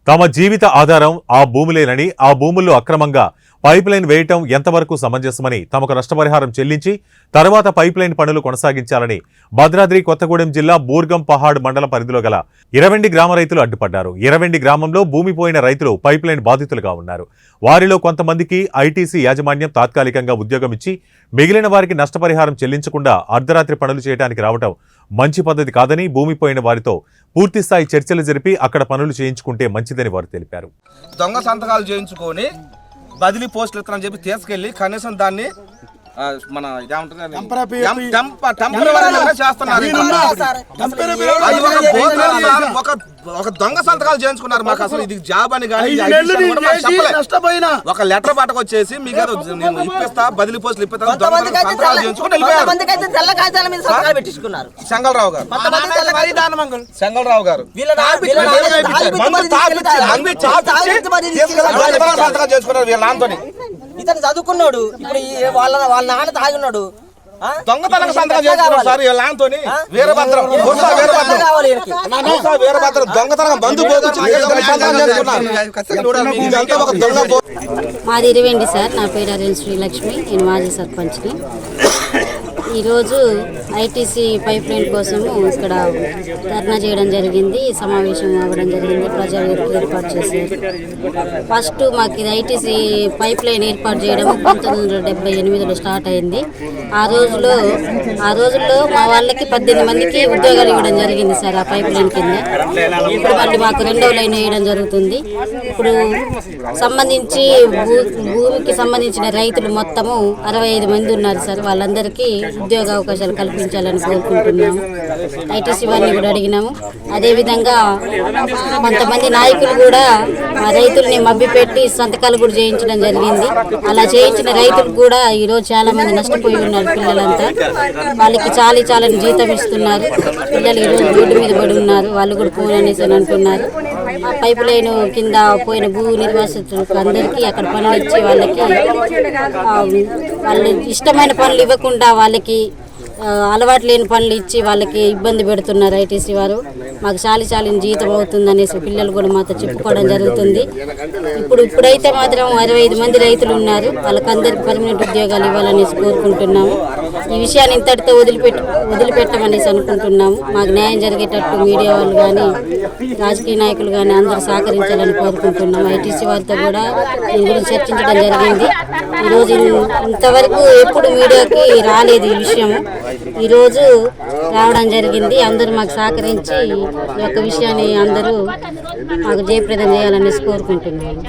తమ జీవిత ఆధారం ఆ భూములేనని, ఆ భూముల్లో అక్రమంగా పైప్ లైన్ వేయటం ఎంతవరకు సమంజసమని, తమకు నష్టపరిహారం చెల్లించి తర్వాత పైప్ లైన్ పనులు కొనసాగించాలని భద్రాద్రి కొత్తగూడెం జిల్లా బూర్గం పహాడ్ మండల పరిధిలో గల ఇరవెండి గ్రామ రైతులు అడ్డుపడ్డారు. ఇరవెండి గ్రామంలో భూమి పోయిన రైతులు పైప్ లైన్ బాధితులుగా ఉన్నారు. వారిలో కొంతమందికి ఐటీసీ యాజమాన్యం తాత్కాలికంగా ఉద్యోగం ఇచ్చి మిగిలిన వారికి నష్టపరిహారం చెల్లించకుండా అర్ధరాత్రి పనులు చేయడానికి రావడం మంచి పద్ధతి కాదని, భూమి పోయిన వారితో పూర్తిస్థాయి చర్చలు జరిపి అక్కడ పనులు చేయించుకుంటే మంచిదని వారు తెలిపారు. దొంగ సంతకాలు చేయించుకొని బదిలీ పోస్టులు ఇస్తానని చెప్పి తీసుకెళ్లి కనీసం దాన్ని మన ఒక దొంగ సంతకాలు చేయించుకున్నారు. మాకు అసలు ఇది జాబ్ అని కానీ ఒక లెటర్ పట్టుకొచ్చేసి మీకు నేను ఇప్పిస్తా, బదిలీ పోస్టులు ఇప్పిస్తా, సంతకాలు చేయించుకుని చెంగళరావు గారు సంతకాలు చేసుకున్నారు వీళ్ళ నాన్నతోని. ఇతను చదువుకున్నాడు, ఇప్పుడు వాళ్ళ నాన్న తాగున్నాడు, దొంగతనం సంతకాలు చేసుకున్నాడు సార్ వీళ్ళ నాన్నతోని. వీరభద్రం దొంగతనం బంధు మాది ఇరవేండి సార్. నా పేరు అరేన్ శ్రీలక్ష్మి, నేను మాజీ సర్పంచ్ని. ఈరోజు ఐటీసీ పైప్ లైన్ కోసము ఇక్కడ ధర్నా చేయడం జరిగింది, సమావేశం అవ్వడం జరిగింది, ప్రజా వేదిక ఏర్పాటు చేశారు. ఫస్ట్ మాకు ఇది ఐటీసీ పైప్ లైన్ ఏర్పాటు చేయడం 1978లో స్టార్ట్ అయింది. ఆ రోజుల్లో మా వాళ్ళకి 18 మందికి ఉద్యోగాలు ఇవ్వడం జరిగింది సార్ ఆ పైప్ లైన్ కింద. ఇప్పుడు మళ్ళీ మాకు 2వ లైన్ వేయడం జరుగుతుంది. ఇప్పుడు సంబంధించి భూమికి సంబంధించిన రైతులు మొత్తము 65 మంది ఉన్నారు సార్. వాళ్ళందరికీ ఉద్యోగ అవకాశాలు కల్పించాలని కోరుకుంటున్నాము. ఐటీసీ వారిని కూడా అడిగినాము. అదేవిధంగా కొంతమంది నాయకులు కూడా ఆ రైతుల్ని మభ్యపెట్టి సంతకాలు కూడా చేయించడం జరిగింది. అలా చేయించిన రైతులు కూడా ఈరోజు చాలా మంది నష్టపోయి ఉన్నారు. పిల్లలంతా వాళ్ళకి చాలని జీతం ఇస్తున్నారు. పిల్లలు ఈరోజు రోడ్డు మీద పడి ఉన్నారు. వాళ్ళు కూడా ఫోన్ అనేసి అంటున్నారు. పైపు లైన్ కింద పోయిన భూ నిర్వాసితులకు అందరికీ అక్కడ పనులు ఇచ్చి వాళ్ళకి ఇష్టమైన పనులు ఇవ్వకుండా వాళ్ళకి అలవాటు లేని పనులు ఇచ్చి వాళ్ళకి ఇబ్బంది పెడుతున్నారు ఐటీసీ వారు. మాకు చాలని జీతం అవుతుంది అనేసి పిల్లలు కూడా మాతో చెప్పుకోవడం జరుగుతుంది. ఇప్పుడైతే మాత్రం 65 మంది రైతులు ఉన్నారు. వాళ్ళకందరికీ పర్మనెంట్ ఉద్యోగాలు ఇవ్వాలనేసి కోరుకుంటున్నాము. ఈ విషయాన్ని ఇంతటితో వదిలిపెట్టమనేసి అనుకుంటున్నాము. మాకు న్యాయం జరిగేటట్టు మీడియా వాళ్ళు కానీ, రాజకీయ నాయకులు కానీ అందరూ సహకరించాలని కోరుకుంటున్నాము. ఐటీసీ వారితో కూడా దీని గురించి చర్చించడం జరిగింది. ఈరోజు ఇంతవరకు ఎప్పుడు మీడియాకి రాలేదు ఈ విషయము. ఈరోజు రావడం జరిగింది. అందరూ మాకు సహకరించి ఈ యొక్క విషయాన్ని అందరూ మాకు జయప్రదం చేయాలనేసి కోరుకుంటున్నాము.